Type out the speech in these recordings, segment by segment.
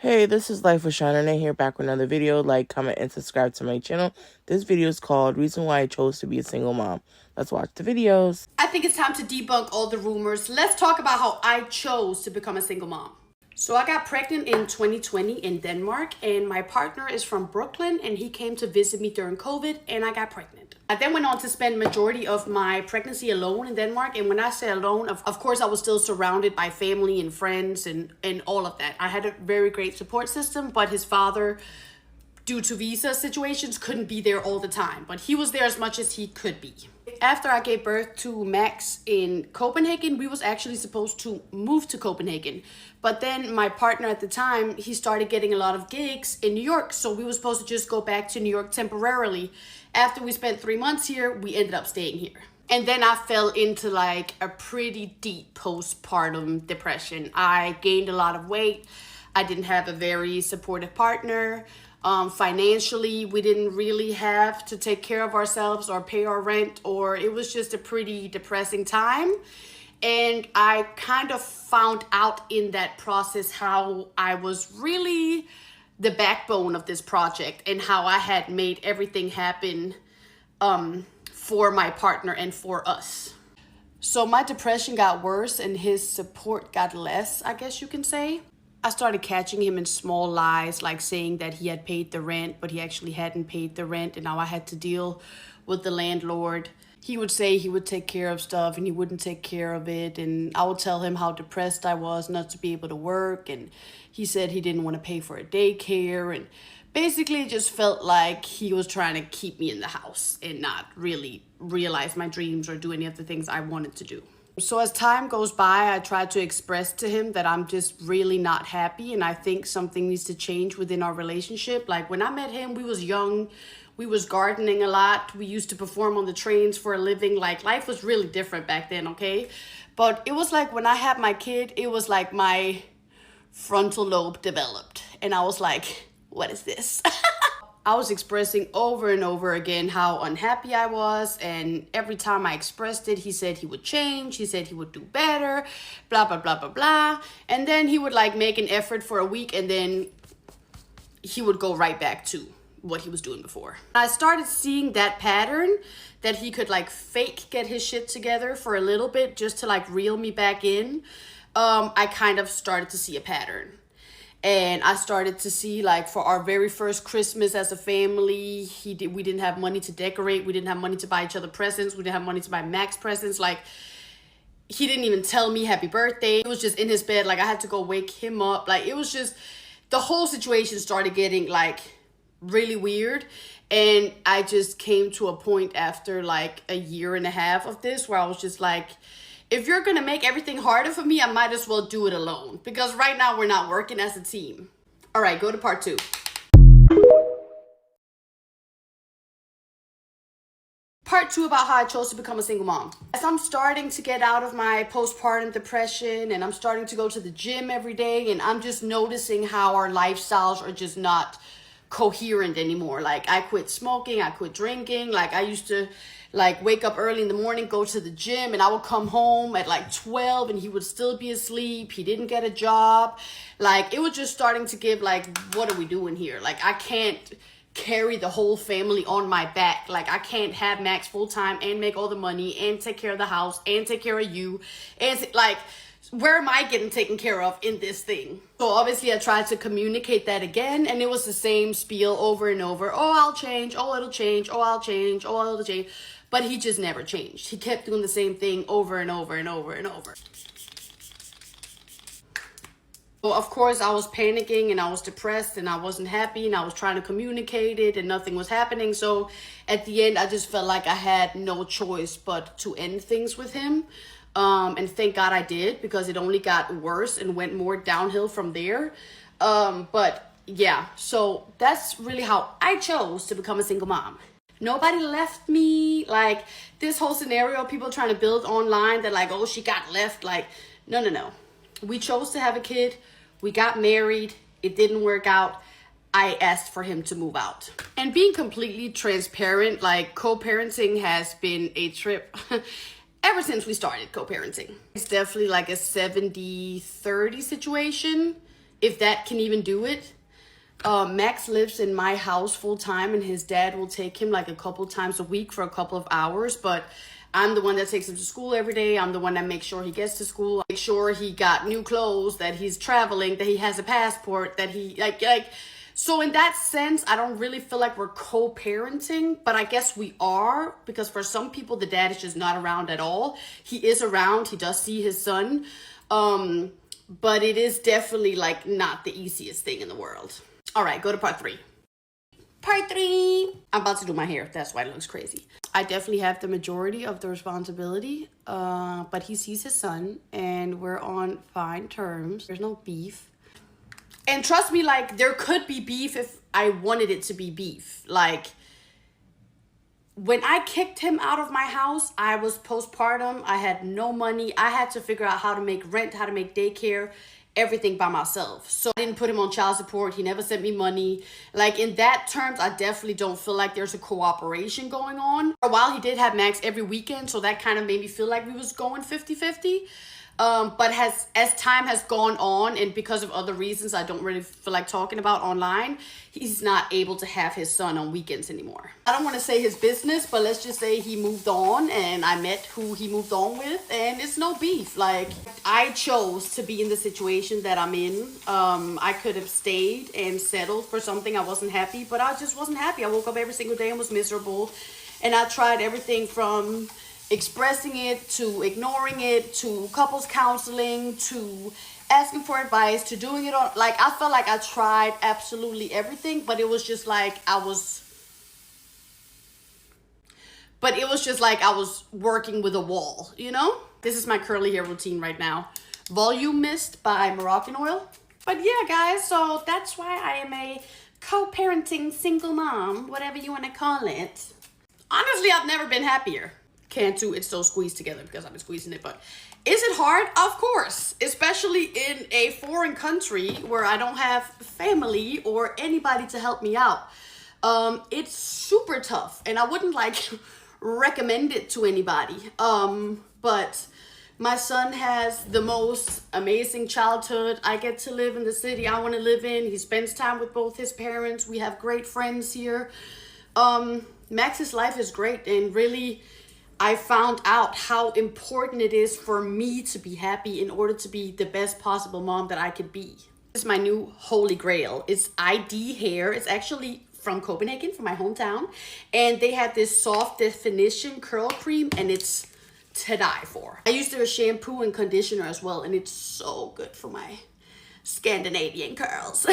Hey, this is Life with Sean and here back with another video. Like, comment, and subscribe to my channel. This video is called Reason Why I Chose to Be a Single Mom. Let's watch the videos. I think it's time to debunk all the rumors. Let's talk about how I chose to become a single mom. So I got pregnant in 2020 in Denmark, and my partner is from Brooklyn, and he came to visit me during COVID, and I got pregnant. I then went on to spend majority of my pregnancy alone in Denmark, and when I say alone, of course I was still surrounded by family and friends and all of that. I had a very great support system, but his father, due to visa situations, couldn't be there all the time, but he was there as much as he could be. After I gave birth to Max in Copenhagen, we was actually supposed to move to Copenhagen. But then my partner at the time, he started getting a lot of gigs in New York, so we were supposed to just go back to New York temporarily. After we spent 3 months here, we ended up staying here. And then I fell into like a pretty deep postpartum depression. I gained a lot of weight. I didn't have a very supportive partner. Financially, we didn't really have to take care of ourselves or pay our rent, or it was just a pretty depressing time. And I kind of found out in that process how I was really the backbone of this project and how I had made everything happen for my partner and for us. So my depression got worse and his support got less, I guess you can say. I started catching him in small lies, like saying that he had paid the rent, but he actually hadn't paid the rent, and now I had to deal with the landlord. He would say he would take care of stuff, and he wouldn't take care of it, and I would tell him how depressed I was not to be able to work, and he said he didn't want to pay for a daycare, and basically it just felt like he was trying to keep me in the house and not really realize my dreams or do any of the things I wanted to do. So as time goes by, I try to express to him that I'm just really not happy and I think something needs to change within our relationship. Like when I met him, we was young, we was gardening a lot, we used to perform on the trains for a living. Like life was really different back then, okay? But it was like when I had my kid, it was like my frontal lobe developed and I was like, what is this? I was expressing over and over again how unhappy I was, and every time I expressed it, he said he would change, he said he would do better, blah, blah, blah, blah, blah. And then he would like make an effort for a week and then he would go right back to what he was doing before. I started seeing that pattern that he could like fake get his shit together for a little bit just to like reel me back in. I kind of started to see a pattern. And I started to see, like, for our very first Christmas as a family, we didn't have money to decorate. We didn't have money to buy each other presents. We didn't have money to buy Max presents. Like, he didn't even tell me happy birthday. It was just in his bed. Like, I had to go wake him up. Like, it was just, the whole situation started getting, like, really weird. And I just came to a point after, like, a year and a half of this where I was just like, if you're going to make everything harder for me, I might as well do it alone. Because right now we're not working as a team. All right, go to part 2. Part 2 about how I chose to become a single mom. As I'm starting to get out of my postpartum depression and I'm starting to go to the gym every day and I'm just noticing how our lifestyles are just not coherent anymore. Like I quit smoking, I quit drinking. Like I used to like wake up early in the morning, go to the gym, and I would come home at like 12 and he would still be asleep. He didn't get a job. Like it was just starting to give like, what are we doing here? Like I can't carry the whole family on my back. Like I can't have Max full time and make all the money and take care of the house and take care of you. And like, where am I getting taken care of in this thing? So obviously I tried to communicate that again, and it was the same spiel over and over. Oh, I'll change. Oh, it'll change. Oh, I'll change. Oh, it'll change. But he just never changed. He kept doing the same thing over and over and over and over. So of course I was panicking and I was depressed and I wasn't happy and I was trying to communicate it and nothing was happening. So at the end I just felt like I had no choice but to end things with him. And thank God I did, because it only got worse and went more downhill from there. But yeah, so that's really how I chose to become a single mom. Nobody left me. Like this whole scenario, people trying to build online that like, oh, she got left. Like, no. We chose to have a kid. We got married. It didn't work out. I asked for him to move out. And being completely transparent, like co-parenting has been a trip ever since we started co-parenting. It's definitely like a 70-30 situation. if that can even do it. Max lives in my house full time, and his dad will take him like a couple times a week for a couple of hours. But I'm the one that takes him to school every day. I'm the one that makes sure he gets to school, make sure he got new clothes, that he's traveling, that he has a passport, that he like. So in that sense, I don't really feel like we're co-parenting, but I guess we are, because for some people the dad is just not around at all. He is around. He does see his son. But it is definitely like not the easiest thing in the world. All right, go to part 3. Part 3. I'm about to do my hair. That's why it looks crazy. I definitely have the majority of the responsibility, but he sees his son and we're on fine terms. There's no beef. And trust me, like, there could be beef if I wanted it to be beef. Like, when I kicked him out of my house, I was postpartum. I had no money. I had to figure out how to make rent, how to make daycare, everything by myself. So I didn't put him on child support. He never sent me money. Like, in that terms, I definitely don't feel like there's a cooperation going on. For a while, he did have Max every weekend, so that kind of made me feel like we was going 50-50. But as time has gone on, and because of other reasons I don't really feel like talking about online, he's not able to have his son on weekends anymore. I don't want to say his business, but let's just say he moved on, and I met who he moved on with, and it's no beef. Like, I chose to be in the situation that I'm in. I could have stayed and settled for something I wasn't happy, but I just wasn't happy. I woke up every single day and was miserable, and I tried everything from expressing it to ignoring it to couples counseling to asking for advice to doing it on, like, I felt like I tried absolutely everything, but it was just like I was working with a wall, you know? This is my curly hair routine right now. Volume Mist by Moroccan Oil. But yeah, guys, so that's why I am a co-parenting single mom, whatever you want to call it. Honestly, I've never been happier. Can't do, it's so squeezed together because I've been squeezing it, but is it hard? Of course, especially in a foreign country where I don't have family or anybody to help me out. It's super tough, and I wouldn't like recommend it to anybody. But my son has the most amazing childhood. I get to live in the city I want to live in. He spends time with both his parents. We have great friends here. Max's life is great, and really, I found out how important it is for me to be happy in order to be the best possible mom that I could be. This is my new holy grail. It's ID hair. It's actually from Copenhagen, from my hometown. And they have this soft definition curl cream, and it's to die for. I use their shampoo and conditioner as well, and it's so good for my Scandinavian curls.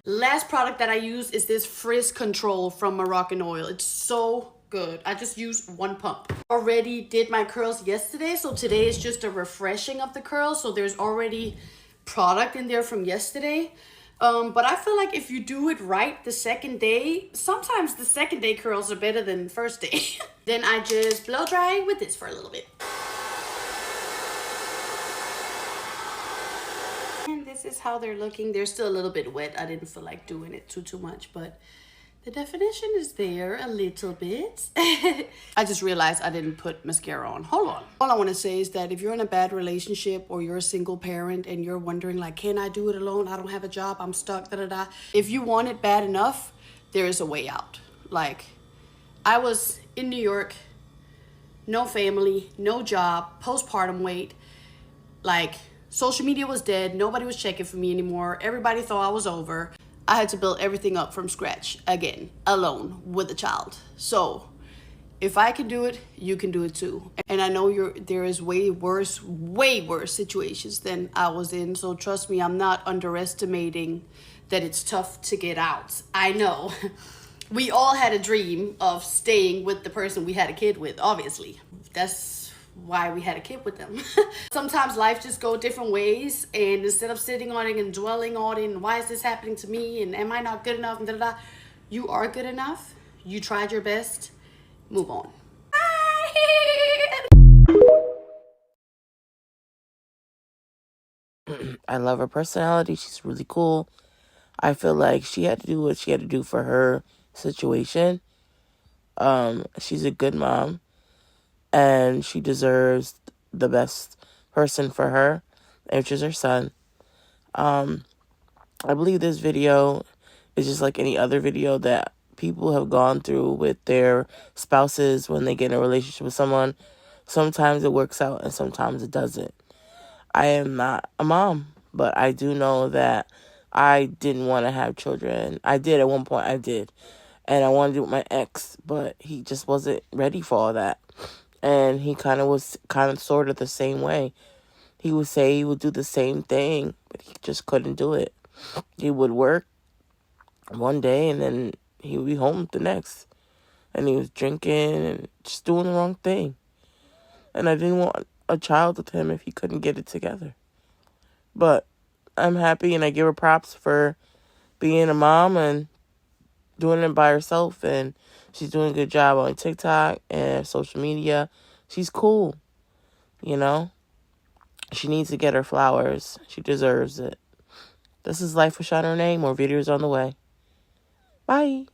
Last product that I use is this frizz control from Moroccan Oil. It's so good. I just used 1 pump. Already did my curls yesterday, so today is just a refreshing of the curls. So there's already product in there from yesterday. But I feel like if you do it right the second day, sometimes the second day curls are better than the first day. Then I just blow dry with this for a little bit. And this is how they're looking. They're still a little bit wet. I didn't feel like doing it too much, but the definition is there a little bit. I just realized I didn't put mascara on. Hold on. All I want to say is that if you're in a bad relationship or you're a single parent and you're wondering, like, can I do it alone? I don't have a job. I'm stuck, da-da-da. If you want it bad enough, there is a way out. Like, I was in New York, no family, no job, postpartum weight. Like, social media was dead. Nobody was checking for me anymore. Everybody thought I was over. I had to build everything up from scratch again, alone with a child. So if I can do it, you can do it too. And I know there is way worse situations than I was in. So trust me, I'm not underestimating that it's tough to get out. I know. We all had a dream of staying with the person we had a kid with, obviously. That's why we had a kid with them. Sometimes life just go different ways, and instead of sitting on it and dwelling on it and why is this happening to me and am I not good enough and da-da-da, you are good enough. You tried your best. Move on. I love her personality. She's really cool. I feel like she had to do what she had to do for her situation. She's a good mom, and she deserves the best person for her, which is her son. I believe this video is just like any other video that people have gone through with their spouses when they get in a relationship with someone. Sometimes it works out and sometimes it doesn't. I am not a mom, but I do know that I didn't want to have children. I did at one point, I did. And I wanted to do it with my ex, but he just wasn't ready for all that. And he kind of sort of the same way. He would say he would do the same thing, but he just couldn't do it. He would work one day and then he would be home the next. And he was drinking and just doing the wrong thing. And I didn't want a child with him if he couldn't get it together. But I'm happy and I give her props for being a mom and doing it by herself. And she's doing a good job on TikTok and social media. She's cool, you know? She needs to get her flowers. She deserves it. This is Life with Shauna Renee. More videos on the way. Bye.